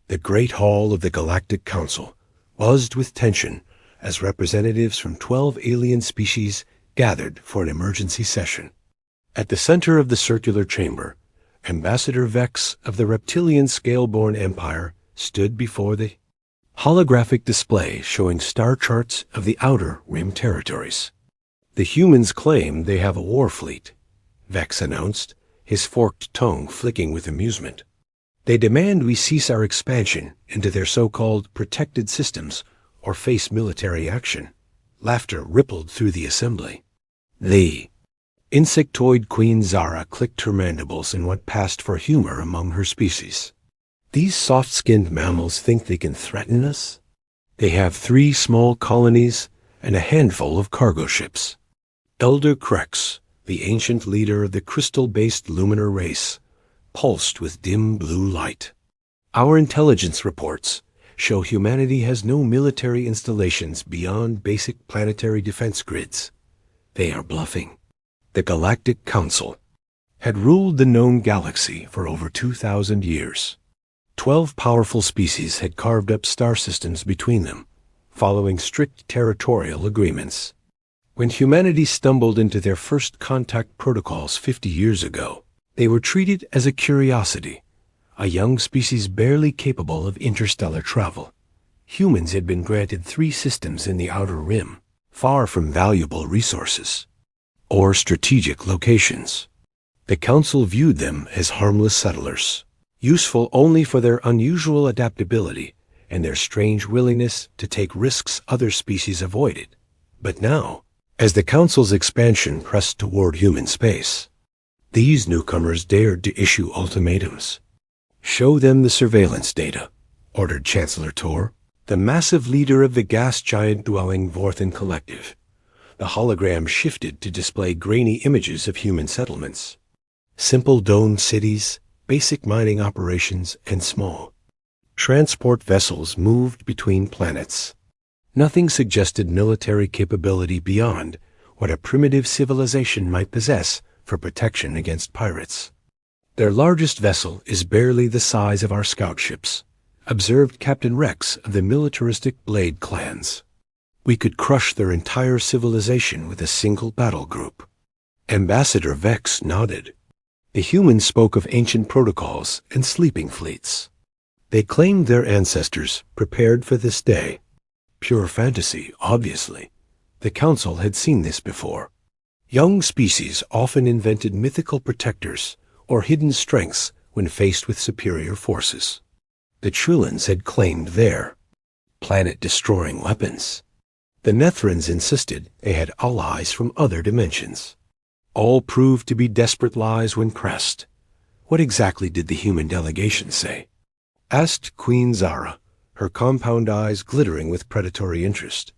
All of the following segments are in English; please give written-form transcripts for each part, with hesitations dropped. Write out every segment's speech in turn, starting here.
The Great Hall of the Galactic Council buzzed with tension as representatives from 12 alien species gathered for an emergency session. At the center of the circular chamber, Ambassador Vex of the reptilian Scaleborn Empire stood before the holographic display showing star charts of the Outer Rim territories. The humans claim they have a war fleet, Vex announced, his forked tongue flicking with amusement. They demand we cease our expansion into their so-called protected systems or face military action. Laughter rippled through the assembly. The insectoid Queen Zara clicked her mandibles in what passed for humor among her species. These soft-skinned mammals think they can threaten us? They have 3 small colonies and a handful of cargo ships. Elder Krex, the ancient leader of the crystal-based luminar race, pulsed with dim blue light. Our intelligence reports show humanity has no military installations beyond basic planetary defense grids. They are bluffing. The Galactic Council had ruled the known galaxy for over 2,000 years. 12 powerful species had carved up star systems between them, following strict territorial agreements. When humanity stumbled into their first contact protocols 50 years ago, they were treated as a curiosity, a young species barely capable of interstellar travel. Humans had been granted 3 systems in the Outer Rim, far from valuable resources or strategic locations. The Council viewed them as harmless settlers, useful only for their unusual adaptability and their strange willingness to take risks other species avoided. But now, as the Council's expansion pressed toward human space, these newcomers dared to issue ultimatums. "Show them the surveillance data," ordered Chancellor Tor, the massive leader of the gas giant-dwelling Vorthan Collective. The hologram shifted to display grainy images of human settlements. Simple domed cities, basic mining operations, and small transport vessels moved between planets. Nothing suggested military capability beyond what a primitive civilization might possess for protection against pirates. "Their largest vessel is barely the size of our scout ships," observed Captain Rex of the militaristic Blade clans. "We could crush their entire civilization with a single battle group." Ambassador Vex nodded. The humans spoke of ancient protocols and sleeping fleets. They claimed their ancestors prepared for this day. Pure fantasy, obviously. The Council had seen this before. Young species often invented mythical protectors or hidden strengths when faced with superior forces. The Trillans had claimed their planet-destroying weapons. The Nethrans insisted they had allies from other dimensions. All proved to be desperate lies when pressed. What exactly did the human delegation say? Asked Queen Zara, her compound eyes glittering with predatory interest.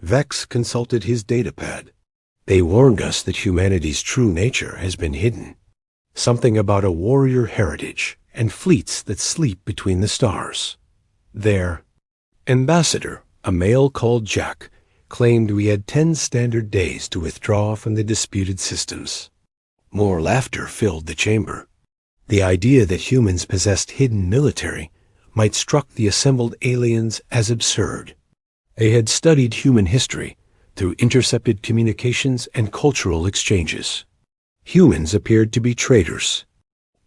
Vex consulted his datapad. "They warned us that humanity's true nature has been hidden. Something about a warrior heritage and fleets that sleep between the stars. Their ambassador, a male called Jack, claimed we had 10 standard days to withdraw from the disputed systems." More laughter filled the chamber. The idea that humans possessed hidden military might struck the assembled aliens as absurd. They had studied human history through intercepted communications and cultural exchanges. Humans appeared to be traders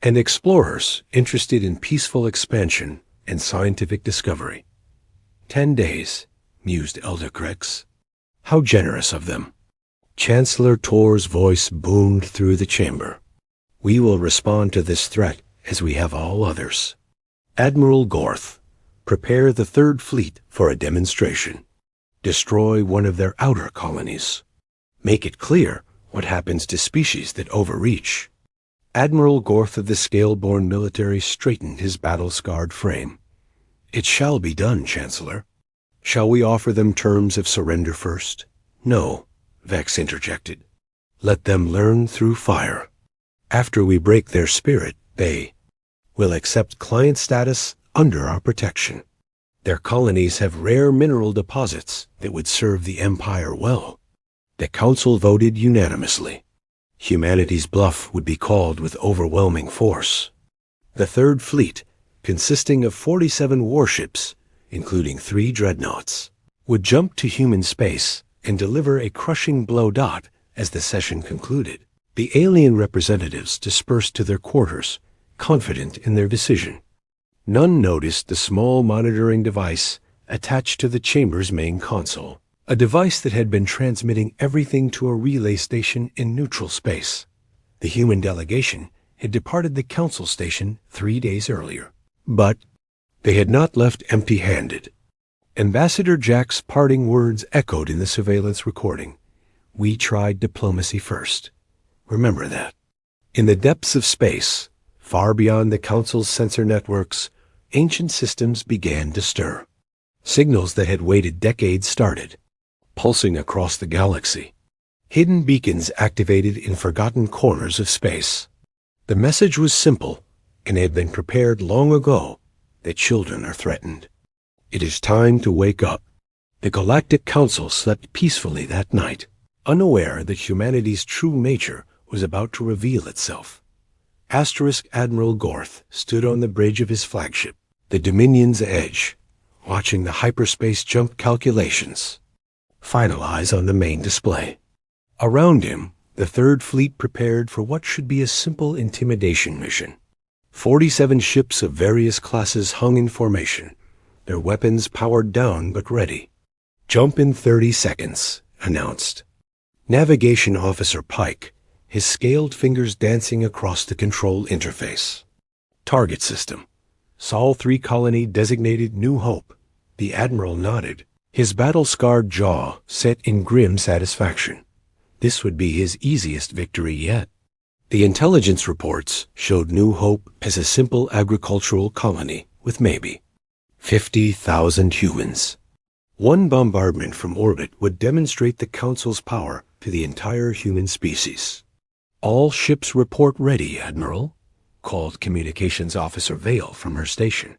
and explorers interested in peaceful expansion and scientific discovery. 10 days, mused Elder Krex. How generous of them. Chancellor Tor's voice boomed through the chamber. "We will respond to this threat as we have all others. Admiral Gorth, prepare the 3rd Fleet for a demonstration. Destroy one of their outer colonies. Make it clear what happens to species that overreach." Admiral Gorth of the Scaleborn military straightened his battle-scarred frame. "It shall be done, Chancellor." "Shall we offer them terms of surrender first?" "No," Vex interjected. "Let them learn through fire. After we break their spirit, they will accept client status under our protection. Their colonies have rare mineral deposits that would serve the Empire well." The Council voted unanimously. Humanity's bluff would be called with overwhelming force. The 3rd Fleet, consisting of 47 warships, including 3 dreadnoughts, would jump to human space and deliver a crushing blow. As the session concluded, the alien representatives dispersed to their quarters, confident in their decision. None noticed the small monitoring device attached to the chamber's main console, a device that had been transmitting everything to a relay station in neutral space. The human delegation had departed the council station 3 days earlier, but they had not left empty-handed. Ambassador Jack's parting words echoed in the surveillance recording. "We tried diplomacy first. Remember that." In the depths of space, far beyond the Council's sensor networks, ancient systems began to stir. Signals that had waited decades started, pulsing across the galaxy. Hidden beacons activated in forgotten corners of space. The message was simple and had been prepared long ago, that children are threatened. It is time to wake up. The Galactic Council slept peacefully that night, unaware that humanity's true nature was about to reveal itself. Admiral Gorth stood on the bridge of his flagship, the Dominion's Edge, watching the hyperspace jump calculations finalize on the main display. Around him, the Third Fleet prepared for what should be a simple intimidation mission. 47 ships of various classes hung in formation, their weapons powered down but ready. "Jump in 30 seconds, announced Navigation Officer Pike, his scaled fingers dancing across the control interface. "Target system. Sol 3 colony designated New Hope." The Admiral nodded, his battle-scarred jaw set in grim satisfaction. This would be his easiest victory yet. The intelligence reports showed New Hope as a simple agricultural colony with maybe 50,000 humans. One bombardment from orbit would demonstrate the Council's power to the entire human species. "All ships report ready, Admiral," called Communications Officer Vale from her station.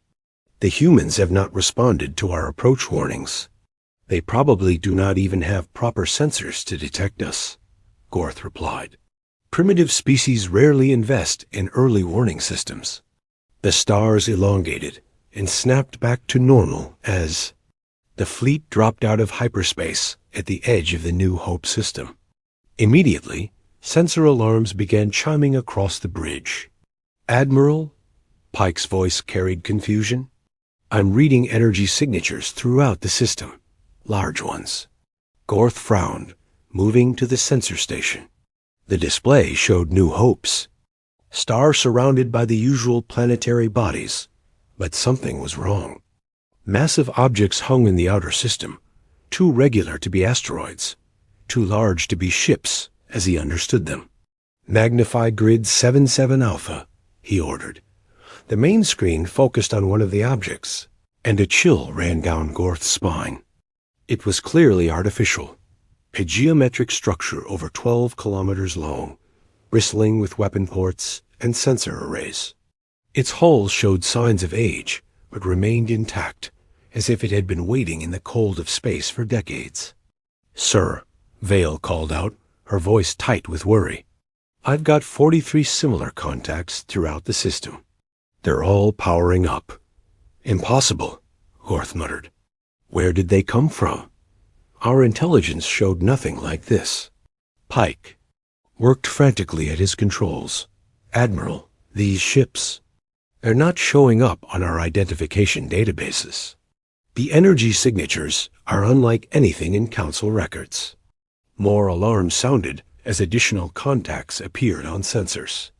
"The humans have not responded to our approach warnings. They probably do not even have proper sensors to detect us," Gorth replied. "Primitive species rarely invest in early warning systems." The stars elongated and snapped back to normal as the fleet dropped out of hyperspace at the edge of the New Hope system. Immediately, sensor alarms began chiming across the bridge. "Admiral," Pike's voice carried confusion, "I'm reading energy signatures throughout the system, large ones." Gorth frowned, moving to the sensor station. The display showed New Hope's star surrounded by the usual planetary bodies, but something was wrong. Massive objects hung in the outer system, too regular to be asteroids, too large to be ships as he understood them. "Magnify grid 77 Alpha," he ordered. The main screen focused on one of the objects, and a chill ran down Gorth's spine. It was clearly artificial, a geometric structure over 12 kilometers long, bristling with weapon ports and sensor arrays. Its hull showed signs of age, but remained intact, as if it had been waiting in the cold of space for decades. "Sir," Vale called out, her voice tight with worry, "I've got 43 similar contacts throughout the system. They're all powering up." "Impossible," Gorth muttered. "Where did they come from? Our intelligence showed nothing like this." Pike worked frantically at his controls. "Admiral, these ships, they're not showing up on our identification databases. The energy signatures are unlike anything in Council records." More alarms sounded as additional contacts appeared on sensors.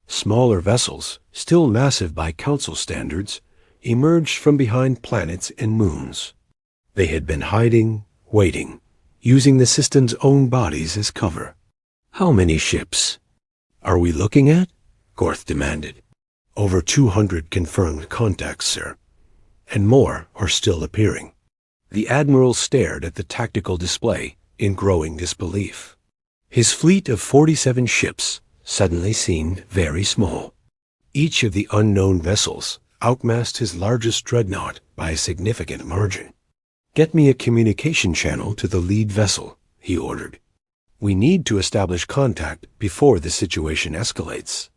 Smaller vessels, still massive by Council standards, emerged from behind planets and moons. They had been hiding, waiting, using the system's own bodies as cover. "How many ships are we looking at?" Gorth demanded. "Over 200 confirmed contacts, sir, and more are still appearing." The Admiral stared at the tactical display in growing disbelief. His fleet of 47 ships suddenly seemed very small. Each of the unknown vessels outmassed his largest dreadnought by a significant margin. "Get me a communication channel to the lead vessel," he ordered. "We need to establish contact before the situation escalates."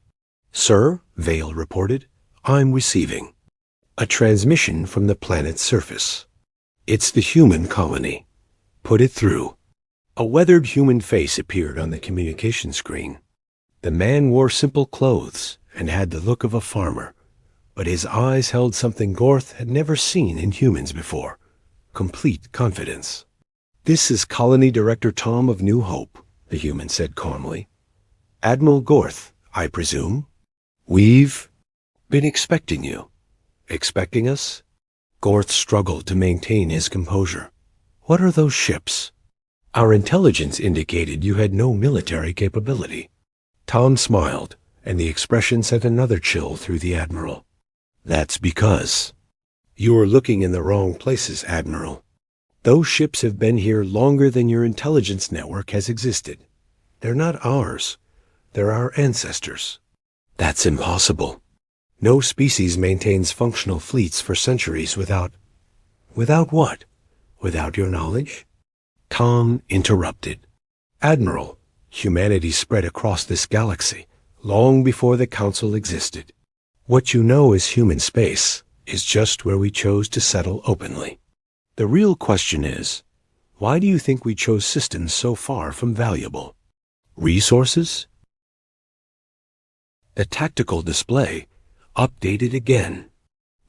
"Sir," Vale reported, "I'm receiving." A transmission from the planet's surface. It's the human colony. Put it through. A weathered human face appeared on the communication screen. The man wore simple clothes and had the look of a farmer, but his eyes held something Gorth had never seen in humans before: complete confidence. "This is Colony Director Tom of New Hope," the human said calmly. "Admiral Gorth, I presume? We've been expecting you." "Expecting us?" Gorth struggled to maintain his composure. "What are those ships?" "Our intelligence indicated you had no military capability." Tom smiled, and the expression sent another chill through the Admiral. "That's because you're looking in the wrong places, Admiral. Those ships have been here longer than your intelligence network has existed. They're not ours. They're our ancestors." "That's impossible. No species maintains functional fleets for centuries without—" "Without what? Without your knowledge?" Tom interrupted. "Admiral, humanity spread across this galaxy long before the Council existed. What you know as human space is just where we chose to settle openly. The real question is, why do you think we chose systems so far from valuable? Resources?" The tactical display updated again.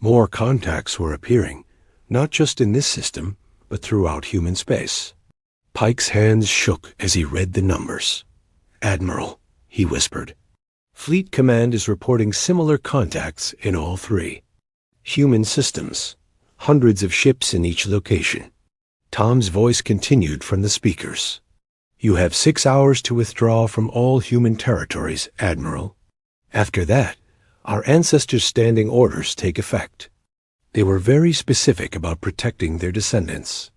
More contacts were appearing, not just in this system, but throughout human space. Pike's hands shook as he read the numbers. "Admiral," he whispered, "Fleet Command is reporting similar contacts in all three. Human systems, hundreds of ships in each location." Tom's voice continued from the speakers. "You have 6 hours to withdraw from all human territories, Admiral. After that, our ancestors' standing orders take effect." They were very specific about protecting their descendants.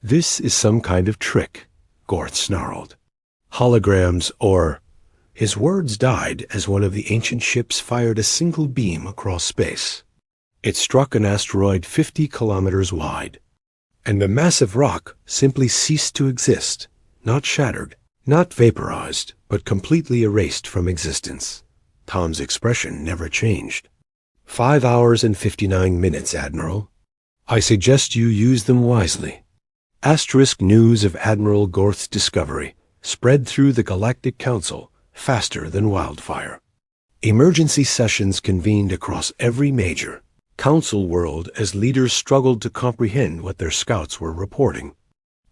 "This is some kind of trick," Gorth snarled. "Holograms or—" His words died as one of the ancient ships fired a single beam across space. It struck an asteroid 50 kilometers wide, and the massive rock simply ceased to exist, not shattered, not vaporized, but completely erased from existence. Tom's expression never changed. 5 hours and 59 minutes, Admiral. I suggest you use them wisely." Asterisk news of Admiral Gorth's discovery spread through the Galactic Council faster than wildfire. Emergency sessions convened across every major Council world as leaders struggled to comprehend what their scouts were reporting.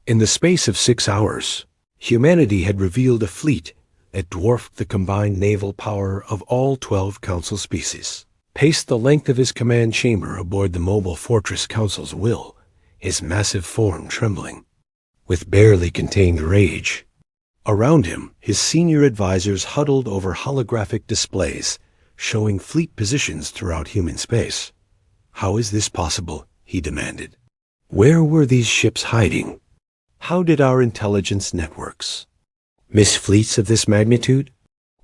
In the space of 6 hours, humanity had revealed a fleet that dwarfed the combined naval power of all 12 Council species. Paced the length of his command chamber aboard the mobile Fortress Council's will, his massive form trembling with barely contained rage. Around him, his senior advisors huddled over holographic displays showing fleet positions throughout human space. "How is this possible?" he demanded. "Where were these ships hiding? How did our intelligence networks miss fleets of this magnitude?"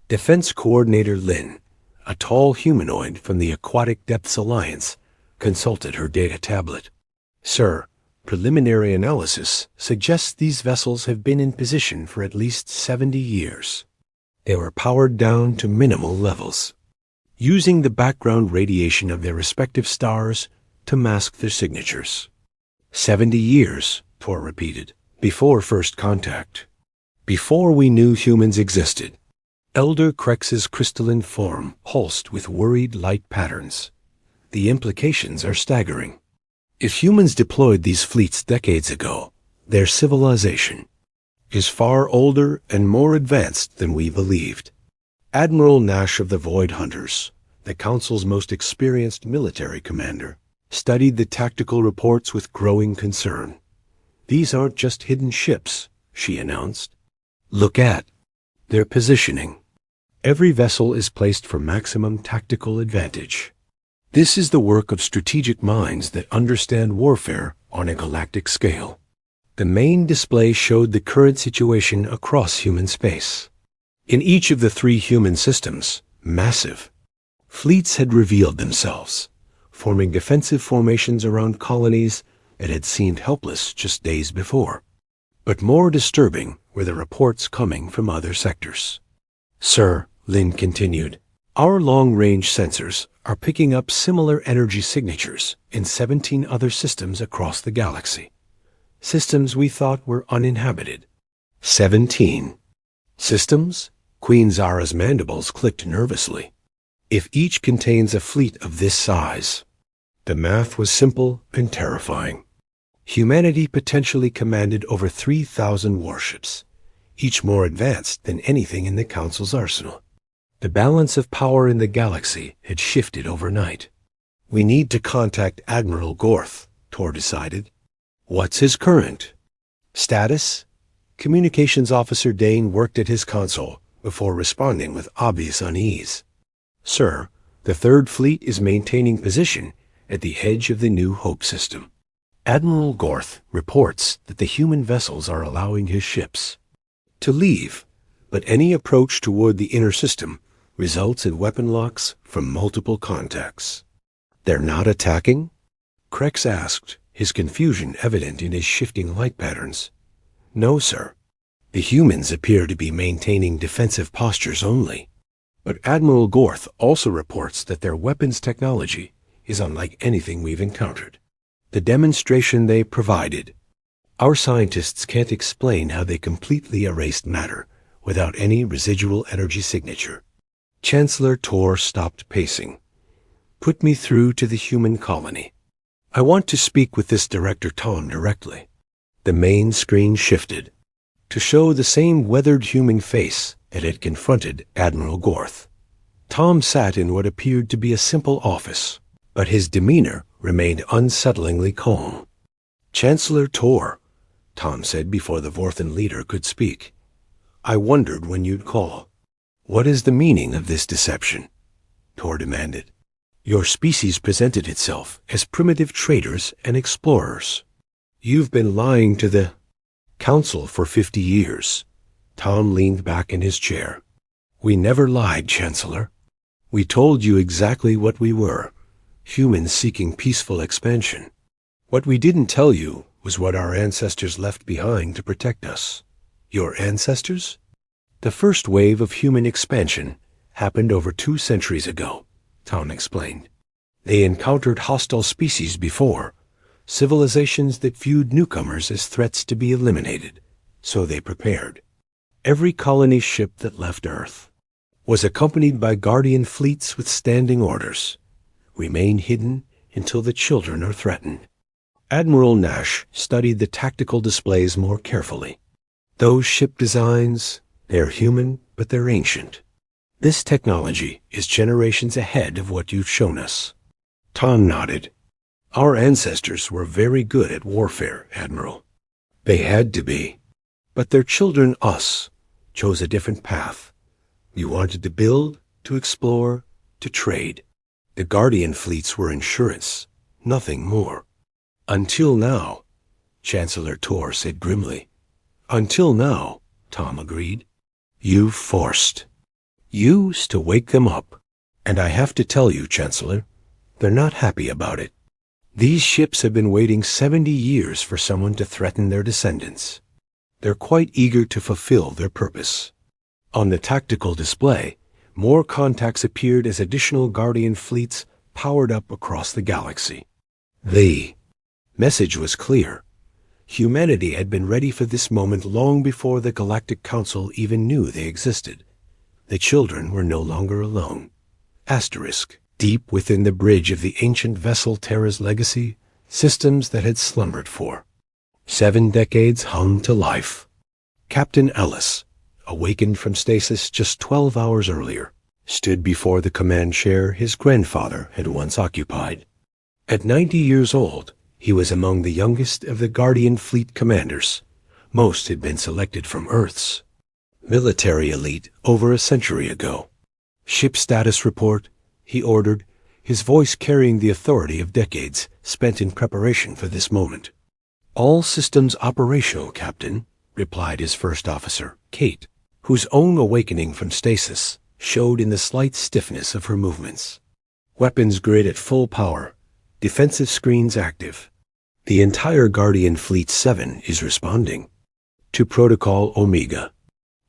Defense Coordinator Lin, a tall humanoid from the Aquatic Depths Alliance, consulted her data tablet. "Sir, preliminary analysis suggests these vessels have been in position for at least 70 years. They were powered down to minimal levels, using the background radiation of their respective stars to mask their signatures." 70 years, Tor repeated, "before first contact. Before we knew humans existed." Elder Krex's crystalline form pulsed with worried light patterns. "The implications are staggering. If humans deployed these fleets decades ago, their civilization is far older and more advanced than we believed." Admiral Nash of the Void Hunters, the Council's most experienced military commander, studied the tactical reports with growing concern. "These aren't just hidden ships," she announced. "Look at their positioning. Every vessel is placed for maximum tactical advantage. This is the work of strategic minds that understand warfare on a galactic scale." The main display showed the current situation across human space. In each of the 3 human systems, massive fleets had revealed themselves, forming defensive formations around colonies that had seemed helpless just days before. But more disturbing were the reports coming from other sectors. "Sir," Lin continued, Our long-range sensors are picking up similar energy signatures in 17 other systems across the galaxy. Systems we thought were uninhabited. 17 systems? Queen Zara's mandibles clicked nervously. If each contains a fleet of this size. The math was simple and terrifying. Humanity potentially commanded over 3,000 warships, each more advanced than anything in the Council's arsenal. The balance of power in the galaxy had shifted overnight. We need to contact Admiral Gorth, Tor decided. What's his current status? Communications Officer Dane worked at his console before responding with obvious unease. Sir, the Third Fleet is maintaining position at the edge of the New Hope system. Admiral Gorth reports that the human vessels are allowing his ships to leave, but any approach toward the inner system results in weapon locks from multiple contacts. They're not attacking? Krex asked, his confusion evident in his shifting light patterns. No, sir. The humans appear to be maintaining defensive postures only. But Admiral Gorth also reports that their weapons technology is unlike anything we've encountered. The demonstration they provided. Our scientists can't explain how they completely erased matter without any residual energy signature. Chancellor Tor stopped pacing. Put me through to the human colony. I want to speak with this Director Tom directly. The main screen shifted to show the same weathered human face that had confronted Admiral Gorth. Tom sat in what appeared to be a simple office, but his demeanor remained unsettlingly calm. Chancellor Tor, Tom said before the Vorthan leader could speak. I wondered when you'd call. What is the meaning of this deception? Tor demanded. Your species presented itself as primitive traders and explorers. You've been lying to the Council for 50 years. Tom leaned back in his chair. We never lied, Chancellor. We told you exactly what we were, humans seeking peaceful expansion. What we didn't tell you was what our ancestors left behind to protect us. Your ancestors? The first wave of human expansion happened over 2 centuries ago, Tom explained. They encountered hostile species before, civilizations that viewed newcomers as threats to be eliminated, so they prepared. Every colony ship that left Earth was accompanied by Guardian fleets with standing orders. Remain hidden until the children are threatened. Admiral Nash studied the tactical displays more carefully. Those ship designs, they're human, but they're ancient. This technology is generations ahead of what you've shown us. Tom nodded. Our ancestors were very good at warfare, Admiral. They had to be. But their children, us, chose a different path. You wanted to build, to explore, to trade. The Guardian fleets were insurance, nothing more. Until now, Chancellor Tor said grimly. Until now, Tom agreed. You've forced. Used to wake them up. And I have to tell you, Chancellor, they're not happy about it. These ships have been waiting 70 years for someone to threaten their descendants. They're quite eager to fulfill their purpose. On the tactical display, more contacts appeared as additional Guardian fleets powered up across the galaxy. The message was clear. Humanity had been ready for this moment long before the Galactic Council even knew they existed. The children were no longer alone. Asterisk. Deep within the bridge of the ancient vessel Terra's legacy, systems that had slumbered for 7 decades hung to life. Captain Ellis, awakened from stasis just 12 hours earlier, stood before the command chair his grandfather had once occupied. At 90 years old, he was among the youngest of the Guardian fleet commanders. Most had been selected from Earth's military elite over a century ago. Ship status report, he ordered, his voice carrying the authority of decades spent in preparation for this moment. All systems operational, Captain, replied his first officer, Kate, whose own awakening from stasis showed in the slight stiffness of her movements. Weapons grid at full power, defensive screens active. The entire Guardian Fleet 7 is responding. To Protocol Omega.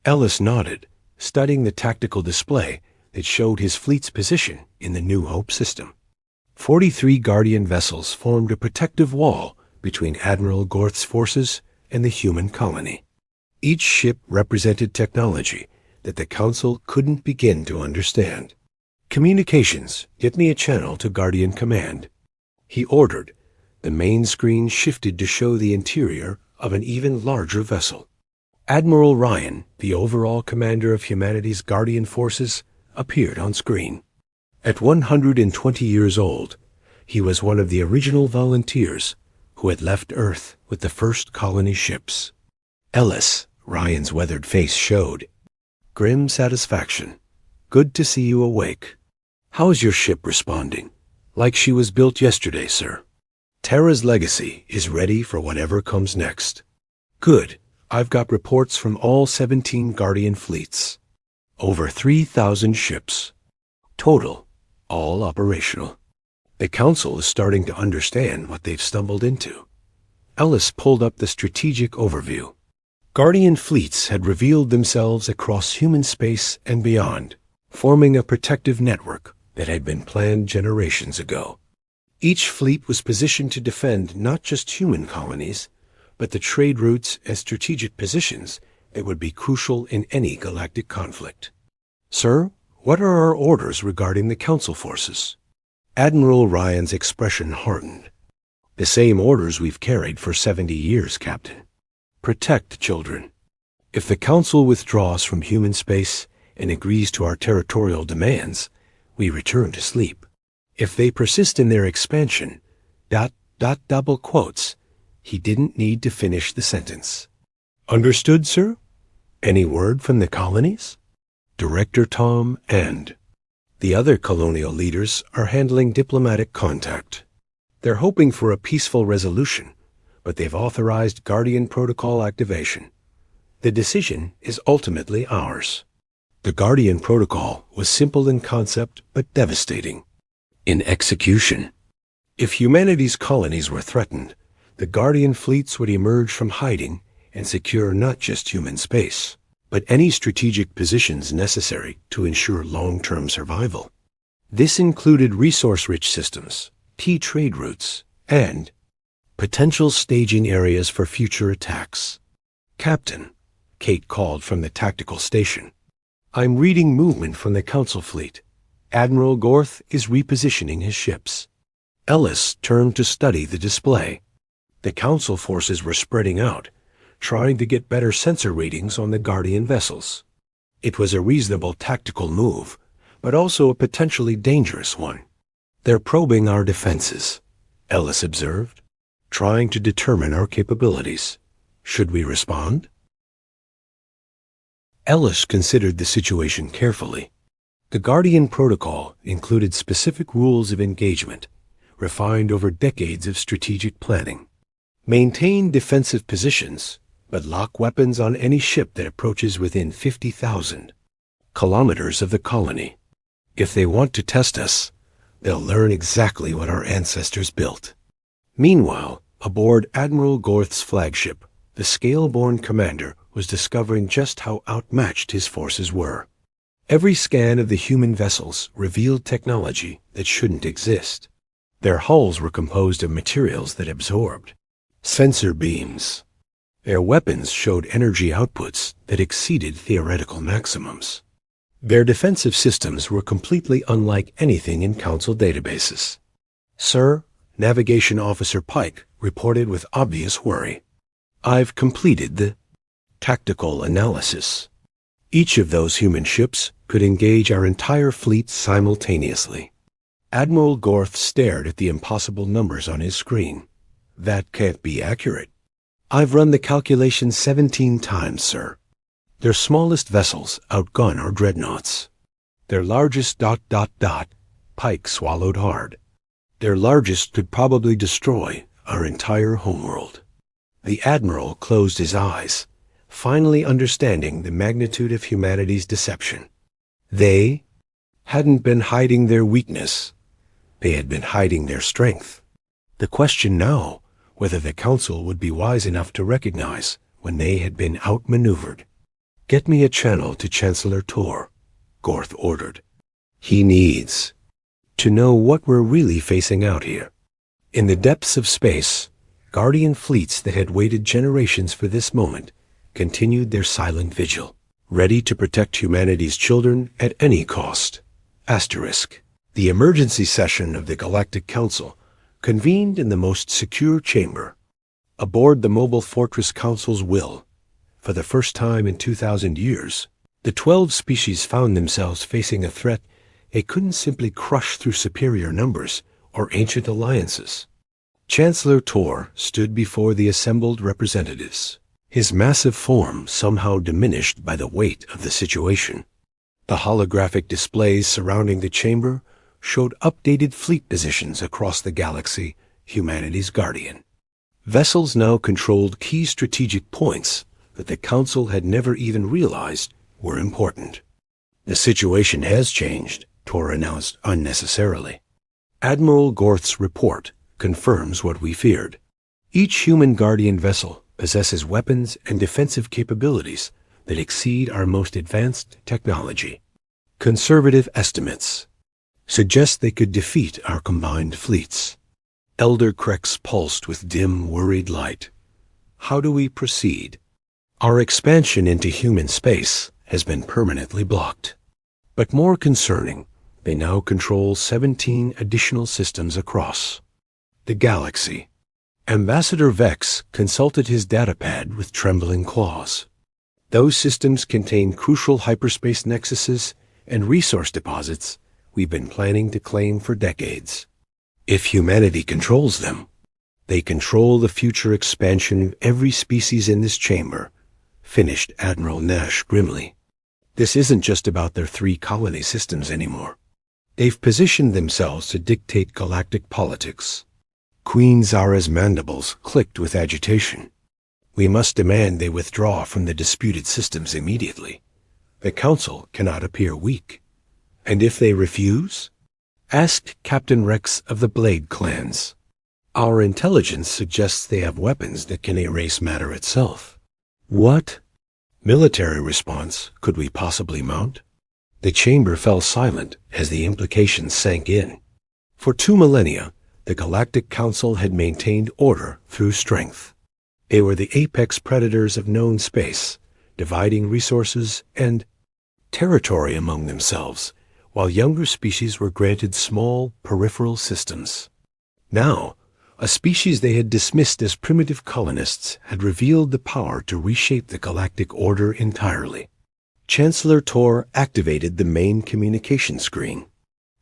Ellis nodded, studying the tactical display that showed his fleet's position in the New Hope system. 43 Guardian vessels formed a protective wall between Admiral Gorth's forces and the human colony. Each ship represented technology that the Council couldn't begin to understand. "Communications, get me a channel to Guardian Command," he ordered. The main screen shifted to show the interior of an even larger vessel. Admiral Ryan, the overall commander of humanity's Guardian forces, appeared on screen. At 120 years old, he was one of the original volunteers who had left Earth with the first colony ships. Ellis, Ryan's weathered face showed grim satisfaction. "Good to see you awake. How's your ship responding?" "Like she was built yesterday, sir. Terra's legacy is ready for whatever comes next." "Good. I've got reports from all 17 Guardian fleets. Over 3,000 ships. Total, all operational. The Council is starting to understand what they've stumbled into." Ellis pulled up the strategic overview. Guardian fleets had revealed themselves across human space and beyond, forming a protective network that had been planned generations ago. Each fleet was positioned to defend not just human colonies, but the trade routes and strategic positions that would be crucial in any galactic conflict. "Sir, what are our orders regarding the Council forces?" Admiral Ryan's expression hardened. "The same orders we've carried for 70 years, Captain. Protect children. If the Council withdraws from human space and agrees to our territorial demands, we return to sleep. If they persist in their expansion, ... double quotes. He didn't need to finish the sentence. Understood, sir? Any word from the colonies? Director Tom and the other colonial leaders are handling diplomatic contact. They're hoping for a peaceful resolution, but they've authorized Guardian Protocol activation. The decision is ultimately ours. The Guardian Protocol was simple in concept but devastating in execution. If humanity's colonies were threatened, the Guardian fleets would emerge from hiding and secure not just human space, but any strategic positions necessary to ensure long-term survival. This included resource-rich systems, key trade routes, and potential staging areas for future attacks. "Captain," Kate called from the tactical station, "I'm reading movement from the Council fleet. Admiral Gorth is repositioning his ships." Ellis turned to study the display. The Council forces were spreading out, trying to get better sensor readings on the Guardian vessels. It was a reasonable tactical move, but also a potentially dangerous one. "They're probing our defenses," Ellis observed, "trying to determine our capabilities. Should we respond?" Ellis considered the situation carefully. The Guardian Protocol included specific rules of engagement, refined over decades of strategic planning. Maintain defensive positions, but lock weapons on any ship that approaches within 50,000 kilometers of the colony. If they want to test us, they'll learn exactly what our ancestors built. Meanwhile, aboard Admiral Gorth's flagship, the Scale-born commander was discovering just how outmatched his forces were. Every scan of the human vessels revealed technology that shouldn't exist. Their hulls were composed of materials that absorbed sensor beams. Their weapons showed energy outputs that exceeded theoretical maximums. Their defensive systems were completely unlike anything in Council databases. "Sir," Navigation Officer Pike reported with obvious worry, "I've completed the tactical analysis. Each of those human ships could engage our entire fleet simultaneously." Admiral Gorth stared at the impossible numbers on his screen. "That can't be accurate." "I've run the calculation 17 times, sir. Their smallest vessels outgun our dreadnoughts. Their largest ... Pike swallowed hard. Their largest could probably destroy our entire homeworld." The Admiral closed his eyes, finally understanding the magnitude of humanity's deception. They hadn't been hiding their weakness. They had been hiding their strength. The question now, whether the Council would be wise enough to recognize when they had been outmaneuvered. "Get me a channel to Chancellor Tor," Gorth ordered. He needs to know what we're really facing out here. In the depths of space, Guardian fleets that had waited generations for this moment continued their silent vigil, ready to protect humanity's children at any cost. Asterisk. The emergency session of the Galactic Council convened in the most secure chamber, aboard the Mobile Fortress Council's will. For the first time in 2,000 years, the 12 species found themselves facing a threat they couldn't simply crush through superior numbers or ancient alliances. Chancellor Tor stood before the assembled representatives, his massive form somehow diminished by the weight of the situation. The holographic displays surrounding the chamber showed updated fleet positions across the galaxy, humanity's guardian. Vessels now controlled key strategic points that the Council had never even realized were important. The situation has changed, Tor announced unnecessarily. Admiral Gorth's report confirms what we feared. Each human Guardian vessel possesses weapons and defensive capabilities that exceed our most advanced technology. Conservative estimates suggest they could defeat our combined fleets. Elder Krex pulsed with dim, worried light. How do we proceed? Our expansion into human space has been permanently blocked. But more concerning, they now control 17 additional systems across the galaxy. Ambassador Vex consulted his datapad with trembling claws. Those systems contain crucial hyperspace nexuses and resource deposits we've been planning to claim for decades. If humanity controls them, they control the future expansion of every species in this chamber, finished Admiral Nash grimly. This isn't just about their 3 colony systems anymore. They've positioned themselves to dictate galactic politics. Queen Zara's mandibles clicked with agitation. We must demand they withdraw from the disputed systems immediately. The Council cannot appear weak. And if they refuse? Asked Captain Rex of the Blade clans. Our intelligence suggests they have weapons that can erase matter itself. What military response could we possibly mount? The chamber fell silent as the implications sank in. For 2 millennia, the Galactic Council had maintained order through strength. They were the apex predators of known space, dividing resources and territory among themselves, while younger species were granted small, peripheral systems. Now, a species they had dismissed as primitive colonists had revealed the power to reshape the galactic order entirely. Chancellor Tor activated the main communication screen.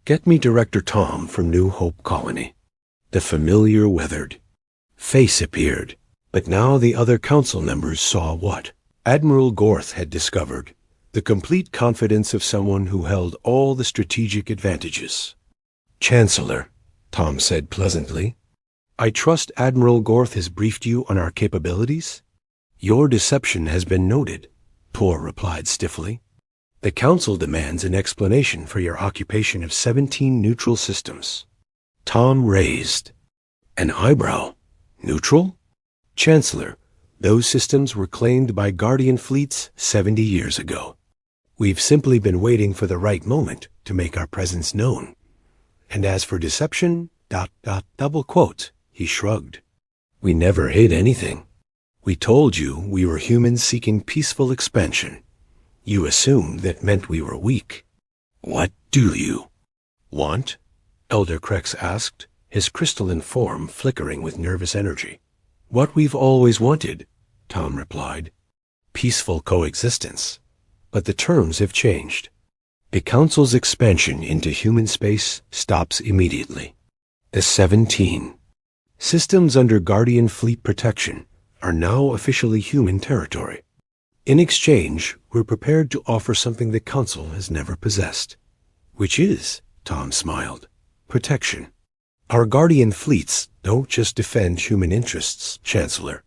Get me Director Tom from New Hope Colony. The familiar weathered face appeared, but now the other council members saw what Admiral Gorth had discovered, the complete confidence of someone who held all the strategic advantages. Chancellor, Tom said pleasantly, I trust Admiral Gorth has briefed you on our capabilities? Your deception has been noted, Tor replied stiffly. The Council demands an explanation for your occupation of 17 neutral systems. Tom raised an eyebrow. Neutral? Chancellor, those systems were claimed by Guardian fleets 70 years ago. We've simply been waiting for the right moment to make our presence known. And as for deception, ... he shrugged. We never hid anything. We told you we were humans seeking peaceful expansion. You assumed that meant we were weak. What do you want? Elder Krex asked, his crystalline form flickering with nervous energy. What we've always wanted, Tom replied. Peaceful coexistence. But the terms have changed. The Council's expansion into human space stops immediately. The 17 systems under Guardian fleet protection are now officially human territory. In exchange, we're prepared to offer something the Council has never possessed. Which is, Tom smiled, protection. Our Guardian fleets don't just defend human interests, Chancellor.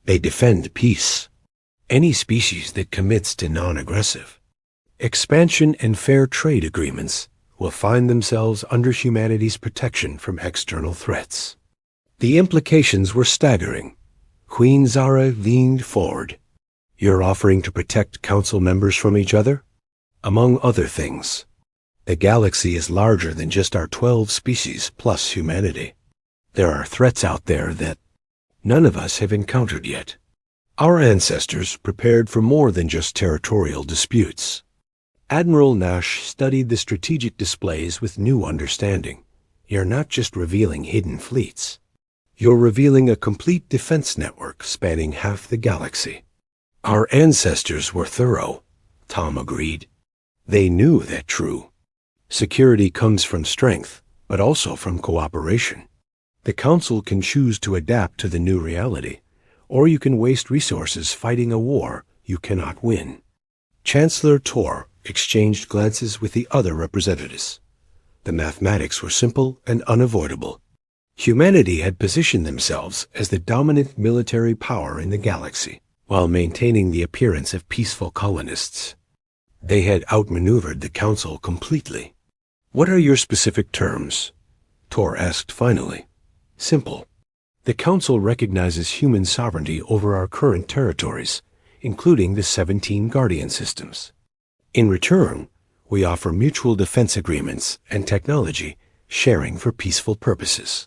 They defend peace. Any species that commits to non-aggressive expansion and fair trade agreements will find themselves under humanity's protection from external threats. The implications were staggering. Queen Zara leaned forward. You're offering to protect Council members from each other? Among other things. The galaxy is larger than just our 12 species plus humanity. There are threats out there that none of us have encountered yet. Our ancestors prepared for more than just territorial disputes. Admiral Nash studied the strategic displays with new understanding. You're not just revealing hidden fleets. You're revealing a complete defense network spanning half the galaxy. Our ancestors were thorough, Tom agreed. They knew that true. Security comes from strength, but also from cooperation. The Council can choose to adapt to the new reality, or you can waste resources fighting a war you cannot win. Chancellor Tor exchanged glances with the other representatives. The mathematics were simple and unavoidable. Humanity had positioned themselves as the dominant military power in the galaxy, while maintaining the appearance of peaceful colonists. They had outmaneuvered the Council completely. "What are your specific terms?" Tor asked finally. "Simple. The Council recognizes human sovereignty over our current territories, including the 17 Guardian systems. In return, we offer mutual defense agreements and technology sharing for peaceful purposes.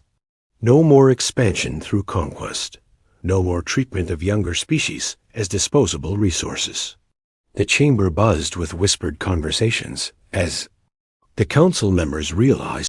No more expansion through conquest. No more treatment of younger species as disposable resources." The chamber buzzed with whispered conversations as the Council members realized